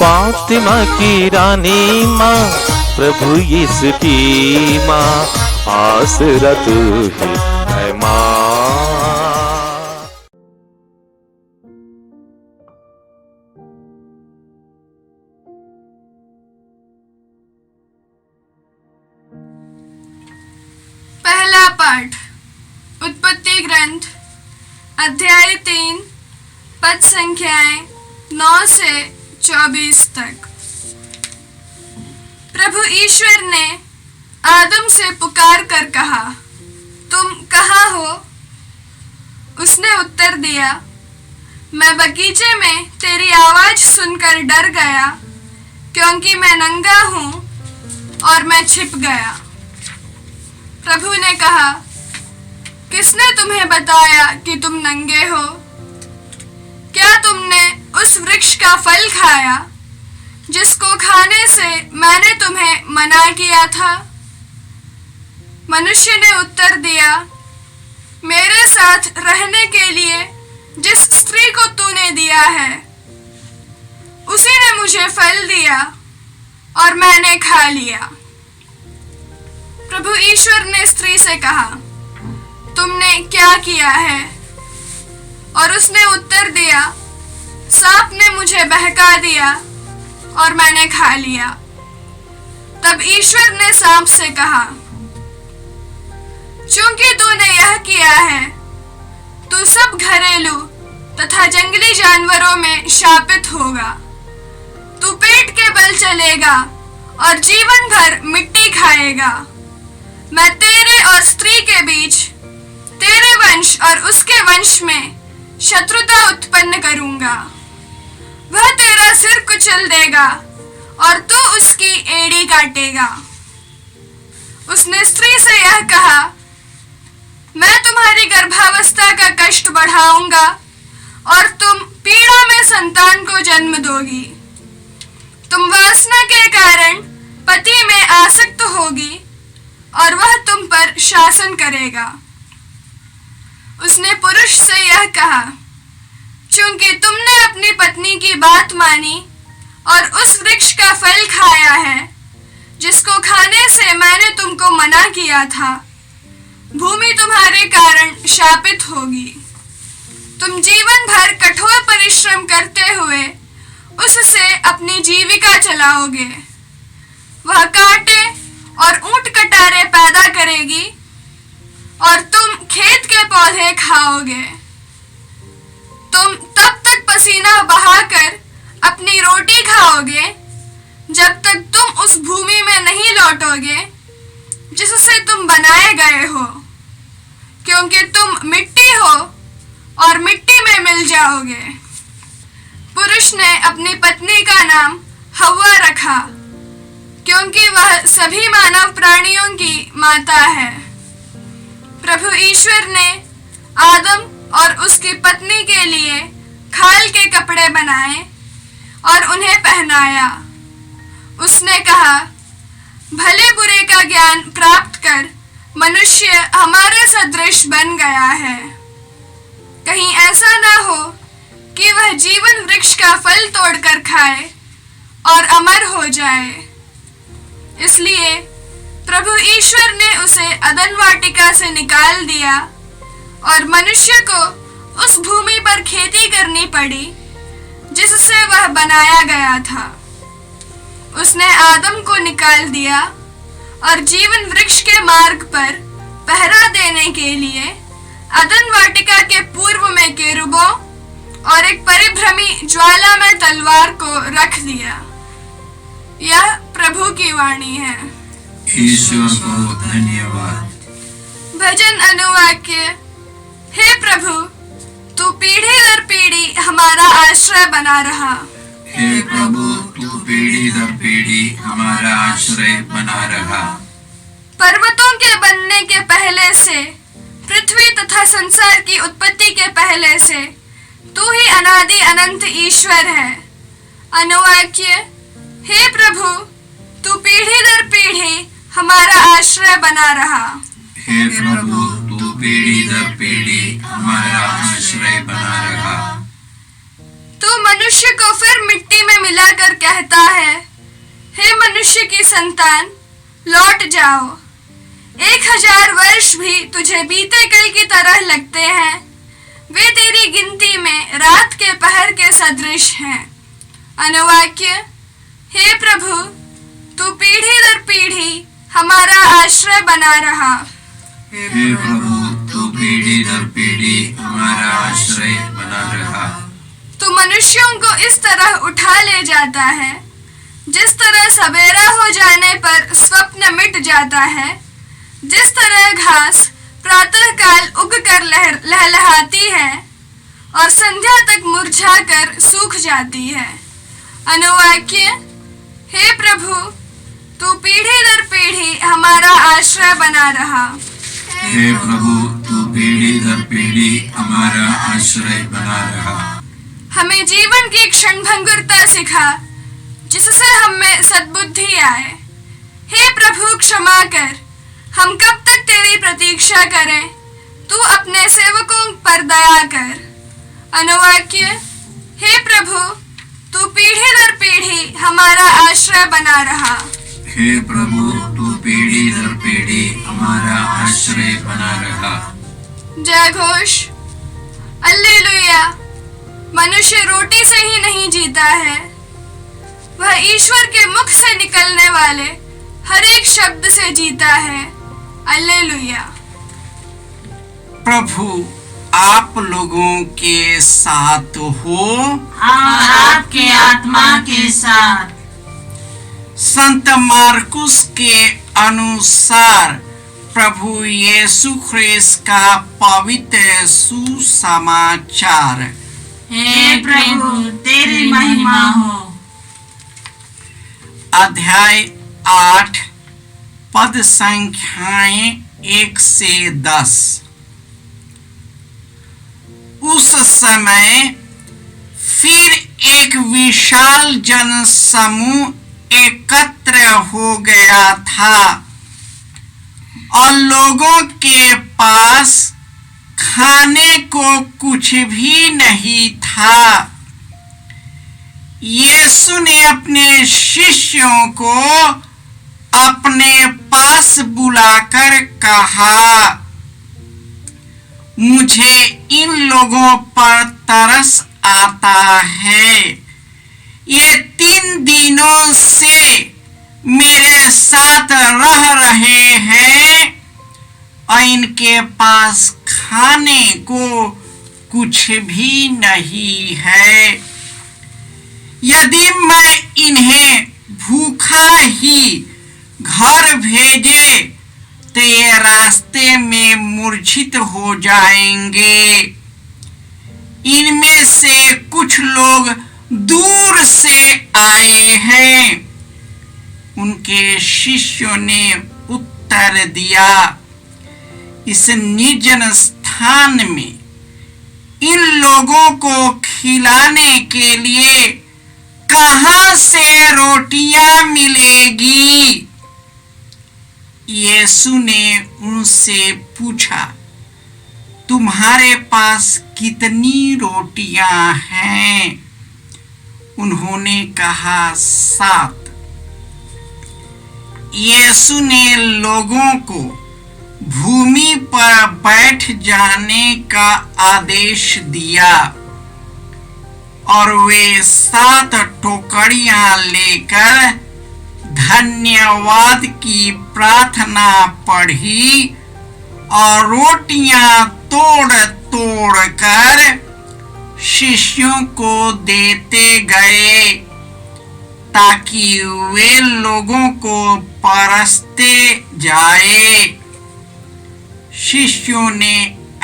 फातिमा की रानी माँ, प्रभु यीशु की माँ, आसरा तू ही है माँ। पहला पाठ उत्पत्ति ग्रंथ अध्याय 3 पद संख्याएं 9 से 24 तक। प्रभु ईश्वर ने आदम से पुकार कर कहा, तुम कहाँ हो? उसने उत्तर दिया, मैं बगीचे में तेरी आवाज सुनकर डर गया, क्योंकि मैं नंगा हूँ और मैं छिप गया। प्रभु ने कहा, किसने तुम्हें बताया कि तुम नंगे हो? क्या तुमने उस वृक्ष का फल खाया जिसको खाने से मैंने तुम्हें मना किया था? मनुष्य ने उत्तर दिया, मेरे साथ रहने के लिए जिस स्त्री को तूने दिया है, उसी ने मुझे फल दिया और मैंने खा लिया। प्रभु ईश्वर ने स्त्री से कहा, तुमने क्या किया है? और उसने उत्तर दिया, सांप ने मुझे बहका दिया और मैंने खा लिया। तब ईश्वर ने सांप से कहा, चूंकि तूने यह किया है, तू सब घरेलू तथा जंगली जानवरों में शापित होगा। तू पेट के बल चलेगा और जीवन भर मिट्टी खाएगा। मैं तेरे और स्त्री के बीच, तेरे वंश और उसके वंश में शत्रुता उत्पन्न करूंगा। वह तेरा सिर कुचल देगा और तू उसकी एड़ी काटेगा। उसने स्त्री से यह कहा, मैं तुम्हारी गर्भावस्था का कष्ट बढ़ाऊंगा और तुम पीड़ा में संतान को जन्म दोगी। तुम वासना के कारण पति में आसक्त होगी और वह तुम पर शासन करेगा। उसने पुरुष से यह कहा, चूंकि तुमने अपनी पत्नी की बात मानी और उस वृक्ष का फल खाया है जिसको खाने से मैंने तुमको मना किया था, भूमि तुम्हारे कारण शापित होगी। तुम जीवन भर कठोर परिश्रम करते हुए उससे अपनी जीविका चलाओगे। वह कांटे और ऊंट कटारे पैदा करेगी और तुम खेत के पौधे खाओगे। तुम तब तक पसीना बहाकर अपनी रोटी खाओगे जब तक तुम उस भूमि में नहीं लौटोगे जिससे तुम बनाए गए हो, क्योंकि तुम मिट्टी हो और मिट्टी में मिल जाओगे। पुरुष ने अपनी पत्नी का नाम हव्वा रखा, क्योंकि वह सभी मानव प्राणियों की माता है। प्रभु ईश्वर ने आदम और उसकी पत्नी के लिए खाल के कपड़े बनाए और उन्हें पहनाया। उसने कहा, भले बुरे का ज्ञान प्राप्त कर मनुष्य हमारे सदृश बन गया है। कहीं ऐसा ना हो कि वह जीवन वृक्ष का फल तोड़कर खाए और अमर हो जाए। इसलिए प्रभु ईश्वर ने उसे अदन वाटिका से निकाल दिया और मनुष्य को उस भूमि पर खेती करनी पड़ी जिससे वह बनाया गया था। उसने आदम को निकाल दिया और जीवन वृक्ष के मार्ग पर पहरा देने के लिए अदन वाटिका के पूर्व में केरूबों और एक परिभ्रमी ज्वाला में तलवार को रख दिया। यह प्रभु की वाणी है। ईश्वर को धन्यवाद। भजन अनुवाक्य। हे प्रभु, तू पीढ़ी दर पीढ़ी हमारा आश्रय बना रहा। हे प्रभु, तू पीढ़ी दर पीढ़ी हमारा आश्रय बना रहा। पर्वतों के बनने के पहले से, पृथ्वी तथा संसार की उत्पत्ति के पहले से तू ही अनादि अनंत ईश्वर है। अनुवाक्य। हे प्रभु, तू पीढ़ी दर पीढ़ी हमारा आश्रय बना रहा। हे प्रभु, तू पीढ़ी दर पीढ़ी हमारा आश्रय बना रहा। तू मनुष्य को फिर मिट्टी में मिलाकर कहता है, हे मनुष्य की संतान, लौट जाओ। 1000 वर्ष भी तुझे बीते कल की तरह लगते हैं। वे तेरी गिनती में रात के पहर के सदृश हैं। अनुवाक्य: हे प्रभु, तू पीढ़ी दर पीढ़ी हमारा आश्रय बना रहा। हे प्रभु, तू पीढ़ी दर पीढ़ी हमारा आश्रय बना रहा। तू मनुष्यों को इस तरह उठा ले जाता है जिस तरह सवेरा हो जाने पर स्वप्न मिट जाता है, जिस तरह घास प्रातःकाल उगकर लहलहाती है और संध्या तक मुरझाकर सूख जाती है। अनुवाक्य: हे प्रभु, तू पीढ़ी दर पीढ़ी हमारा आश्रय बना रहा। हे प्रभु, तू पीढ़ी दर पीढ़ी हमारा आश्रय बना रहा। हमें जीवन की क्षणभंगुरता सिखा, जिससे हम में सद्बुद्धि आए। हे प्रभु, क्षमा कर। हम कब तक तेरी प्रतीक्षा करें? तू अपने सेवकों पर दया कर। अनुवाक्य: हे प्रभु, तू पीढ़ी दर पीढ़ी हमारा आश्रय बना रहा। हे प्रभु, तू पीढ़ी दर पीढ़ी हमारा आश्रय बना रहा। जय घोष। अल्लेलुया। मनुष्य रोटी से ही नहीं जीता है, वह ईश्वर के मुख से निकलने वाले हर एक शब्द से जीता है। अल्लेलुया। प्रभु आप लोगों के साथ हो और आपके आत्मा के साथ। संत मार्कुस के अनुसार प्रभु यीशु ख्रिस्त का पवित्र सुसमाचार। हे प्रभु, तेरी महिमा हो। अध्याय 8 पद संख्याएं 1 से 10। उस समय फिर एक विशाल जनसमूह एकत्र हो गया था और लोगों के पास खाने को कुछ भी नहीं था। यीशु ने अपने शिष्यों को अपने पास बुलाकर कहा, मुझे इन लोगों पर तरस आता है। ये 3 दिनों से मेरे साथ रह रहे हैं और इनके पास खाने को कुछ भी नहीं है। यदि मैं इन्हें भूखा ही घर भेजे तो ये रास्ते में मूर्छित हो जाएंगे। इनमें से कुछ लोग दूर से आए हैं। उनके शिष्यों ने उत्तर दिया, इस निर्जन स्थान में इन लोगों को खिलाने के लिए कहां से रोटियां मिलेगी? यीशु ने उनसे पूछा, तुम्हारे पास कितनी रोटियां हैं? उन्होंने कहा, 7। यीशु ने लोगों को भूमि पर बैठ जाने का आदेश दिया और वे 7 टोकरियां लेकर धन्यवाद की प्रार्थना पढ़ी और रोटियां तोड़ तोड़ कर शिष्यों को देते गए ताकि वे लोगों को परसते जाए। शिष्यों ने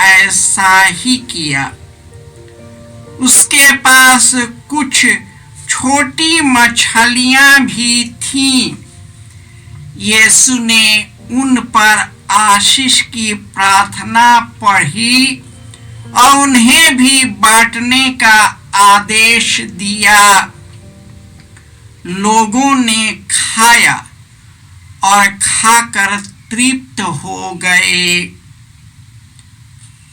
ऐसा ही किया। उसके पास कुछ छोटी मछलियां भी थीं। यीशु ने उन पर आशीष की प्रार्थना पढ़ी और उन्हें भी बांटने का आदेश दिया। लोगों ने खाया और खाकर तृप्त हो गए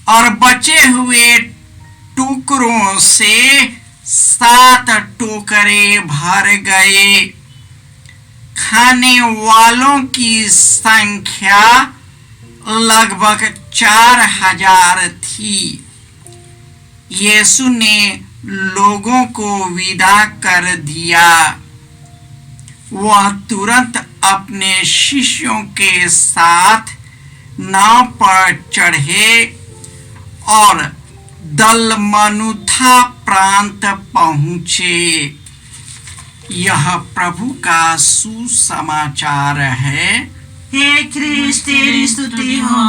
और बचे हुए टुकड़ों से 7 टोकरे भर गए। खाने वालों की संख्या लगभग 4000 थी। यीशु ने लोगों को विदा कर दिया। वह तुरंत अपने शिष्यों के साथ नाव पर चढ़े और दलमनुथा प्रांत पहुंचे। यह प्रभु का सुसमाचार है। हे ख्रिस्त तेरी स्तुति हो।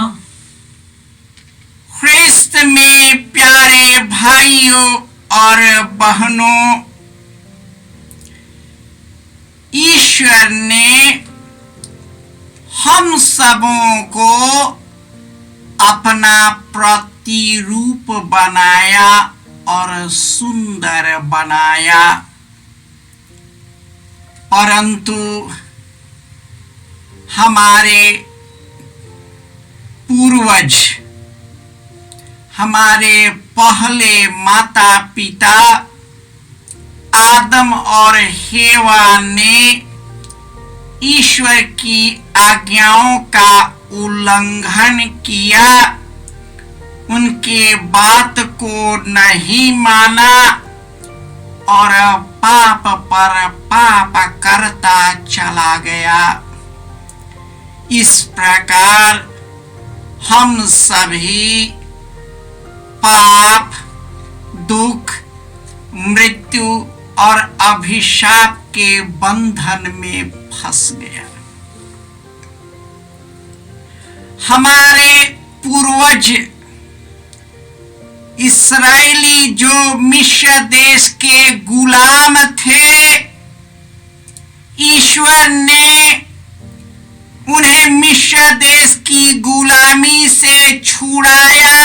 ख्रिस्त में प्यारे भाइयों और बहनों, ईश्वर ने हम सबों को अपना प्रतिरूप बनाया और सुंदर बनाया, परंतु हमारे पूर्वज, हमारे पहले माता पिता आदम और हेवा ने ईश्वर की आज्ञाओं का उल्लंघन किया, उनके बात को नहीं माना और पाप पर पाप करता चला गया। इस प्रकार हम सभी पाप, दुख, मृत्यु और अभिशाप के बंधन में फंस गया। हमारे पूर्वज इस्राएली जो मिस्र देश के गुलाम थे, ईश्वर ने उन्हें मिस्र देश की गुलामी से छुड़ाया,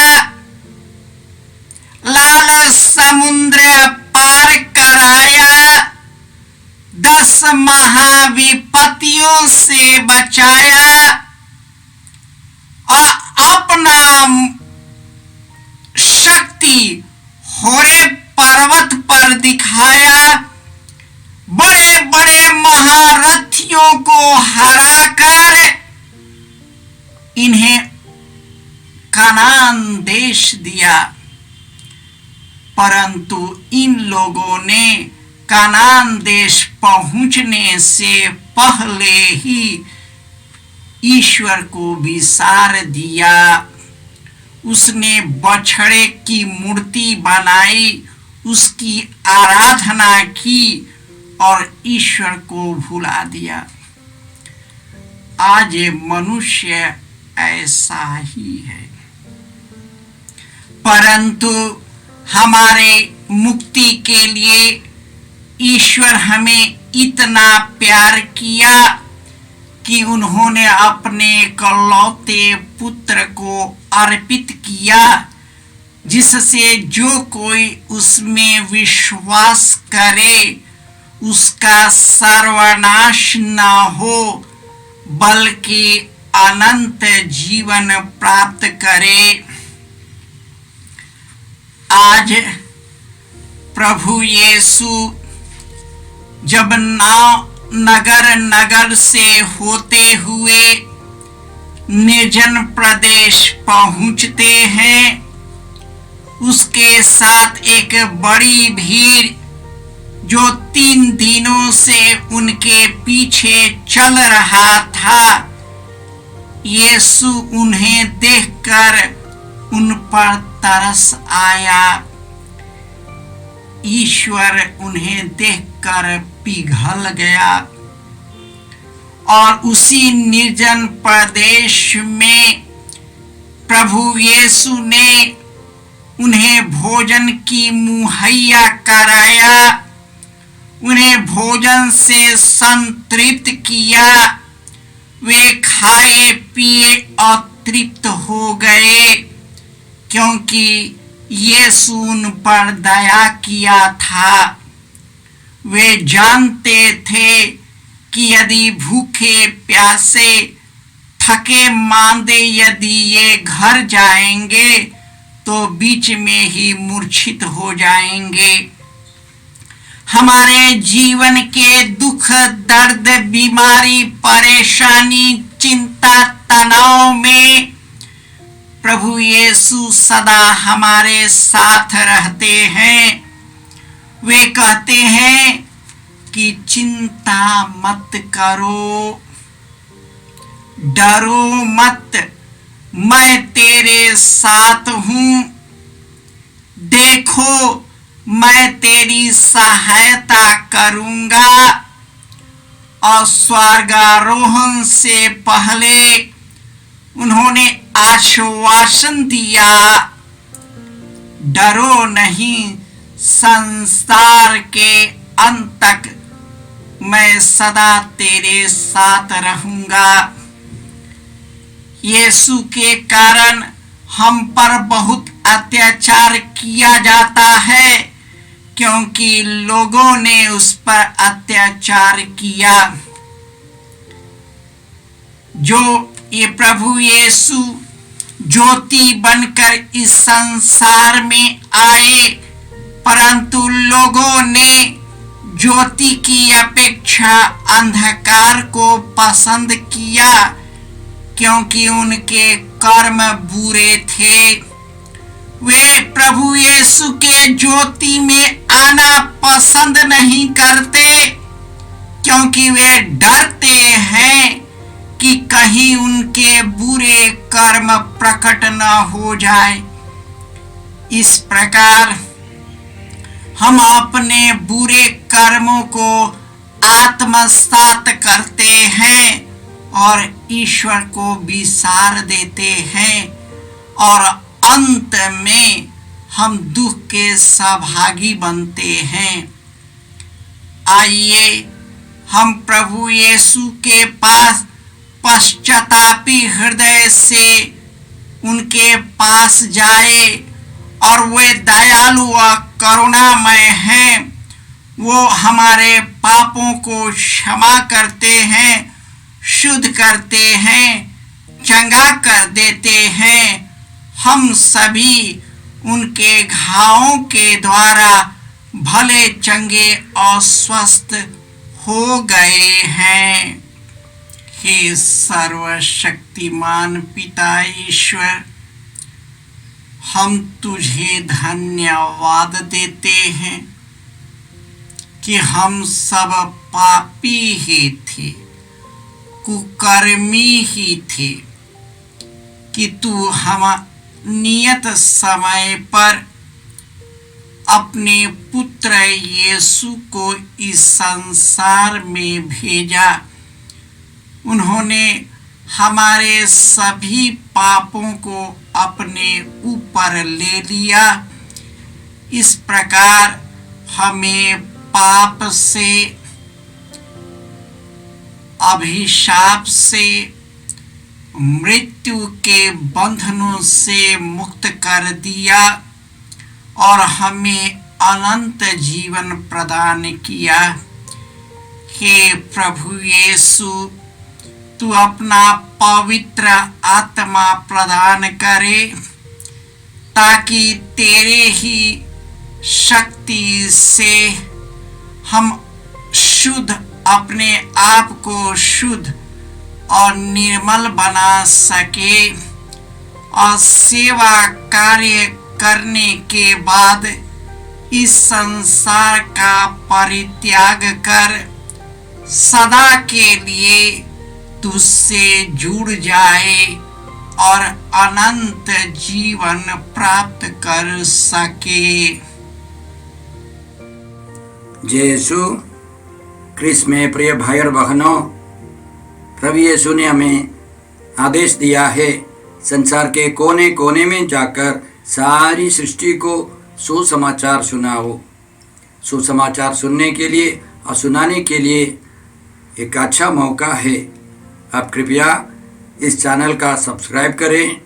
लाल समुद्र पार कराया, 10 महाविपत्तियों से बचाया और अपना शक्ति होरेब पर्वत पर दिखाया। बड़े बड़े महारथियों को हराकर इन्हें कनान देश दिया, परंतु इन लोगों ने कनान देश पहुंचने से पहले ही ईश्वर को विसार दिया। उसने बछड़े की मूर्ति बनाई, उसकी आराधना की और ईश्वर को भुला दिया। आज मनुष्य ऐसा ही है, परंतु हमारे मुक्ति के लिए ईश्वर हमें इतना प्यार किया कि उन्होंने अपने इकलौते पुत्र को अर्पित किया, जिससे जो कोई उसमें विश्वास करे उसका सर्वनाश न हो बल्कि अनंत जीवन प्राप्त करे। आज प्रभु यीशु जब नगर नगर से होते हुए निर्जन प्रदेश पहुंचते हैं, उसके साथ एक बड़ी भीड़ जो 3 दिनों से उनके पीछे चल रहा था, यीशु उन्हें देखकर उन पर तरस आया। ईश्वर उन्हें देखकर पिघल गया और उसी निर्जन प्रदेश में प्रभु यीशु ने उन्हें भोजन की मुहैया कराया, उन्हें भोजन से संतृप्त किया। वे खाए पिए और तृप्त हो गए, क्योंकि यीशु उन पर दया किया था। वे जानते थे कि यदि भूखे प्यासे थके मांदे यदि ये घर जाएंगे तो बीच में ही मूर्छित हो जाएंगे। हमारे जीवन के दुख, दर्द, बीमारी, परेशानी, चिंता, तनाव में प्रभु यीशु सदा हमारे साथ रहते हैं। वे कहते हैं कि चिंता मत करो, डरो मत, मैं तेरे साथ हूं। देखो, मैं तेरी सहायता करूंगा। और स्वर्गारोहण से पहले उन्होंने आश्वासन दिया, डरो नहीं, संसार के अंत तक मैं सदा तेरे साथ रहूंगा। यीशु के कारण हम पर बहुत अत्याचार किया जाता है, क्योंकि लोगों ने उस पर अत्याचार किया। जो ये प्रभु यीशु ज्योति बनकर इस संसार में आए, परंतु लोगों ने ज्योति की अपेक्षा अंधकार को पसंद किया, क्योंकि उनके कर्म बुरे थे। वे प्रभु यीशु के ज्योति में आना पसंद नहीं करते, क्योंकि वे डरते हैं कि कहीं उनके बुरे कर्म प्रकट न हो जाए। इस प्रकार हम अपने बुरे कर्मों को आत्मसात करते हैं और ईश्वर को विसार देते हैं, और अंत में हम दुख के सहभागी बनते हैं। आइए हम प्रभु यीशु के पास पश्चातापी हृदय से उनके पास जाए, और वे दयालु व करुणामय हैं। वो हमारे पापों को क्षमा करते हैं, शुद्ध करते हैं, चंगा कर देते हैं। हम सभी उनके घावों के द्वारा भले, चंगे और स्वस्थ हो गए हैं। हे सर्वशक्तिमान पिता ईश्वर, हम तुझे धन्यवाद देते हैं कि हम सब पापी ही थे, कुकर्मी ही थे, कि तू हम नियत समय पर अपने पुत्र यीशु को इस संसार में भेजा। उन्होंने हमारे सभी पापों को अपने ऊपर ले लिया। इस प्रकार हमें पाप से, अभिशाप से, मृत्यु के बंधनों से मुक्त कर दिया और हमें अनंत जीवन प्रदान किया। हे प्रभु यीशु, तू अपना पवित्र आत्मा प्रदान करे, ताकि तेरे ही शक्ति से हम शुद्ध, अपने आप को शुद्ध और निर्मल बना सके, और सेवा कार्य करने के बाद इस संसार का परित्याग कर सदा के लिए तुझसे जुड़ जाए और अनंत जीवन प्राप्त कर सके। जय यीशु क्रिस्त में प्रिय भाई और बहनों, प्रभु यीशु ने हमें आदेश दिया है संसार के कोने कोने में जाकर सारी सृष्टि को सुसमाचार सुनाओ। सुसमाचार सुनने के लिए और सुनाने के लिए एक अच्छा मौका है। आप कृपया इस चैनल का सब्सक्राइब करें,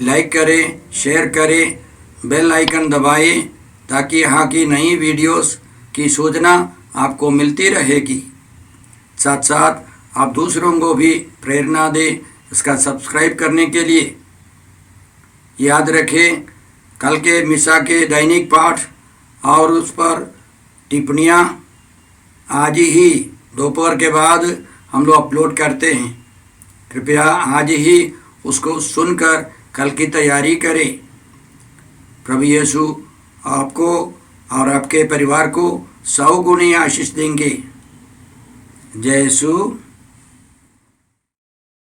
लाइक करें, शेयर करें, बेल आइकन दबाएं, ताकि यहाँ की नई वीडियोस की सूचना आपको मिलती रहेगी। साथ साथ आप दूसरों को भी प्रेरणा दें इसका सब्सक्राइब करने के लिए। याद रखें, कल के मिसा के दैनिक पाठ और उस पर टिप्पणियाँ आज ही दोपहर के बाद हम लोग अपलोड करते हैं। कृपया आज ही उसको सुनकर कल की तैयारी करें। प्रभु यीशु आपको और आपके परिवार को 100 गुनी आशीष देंगे। जय यीशु।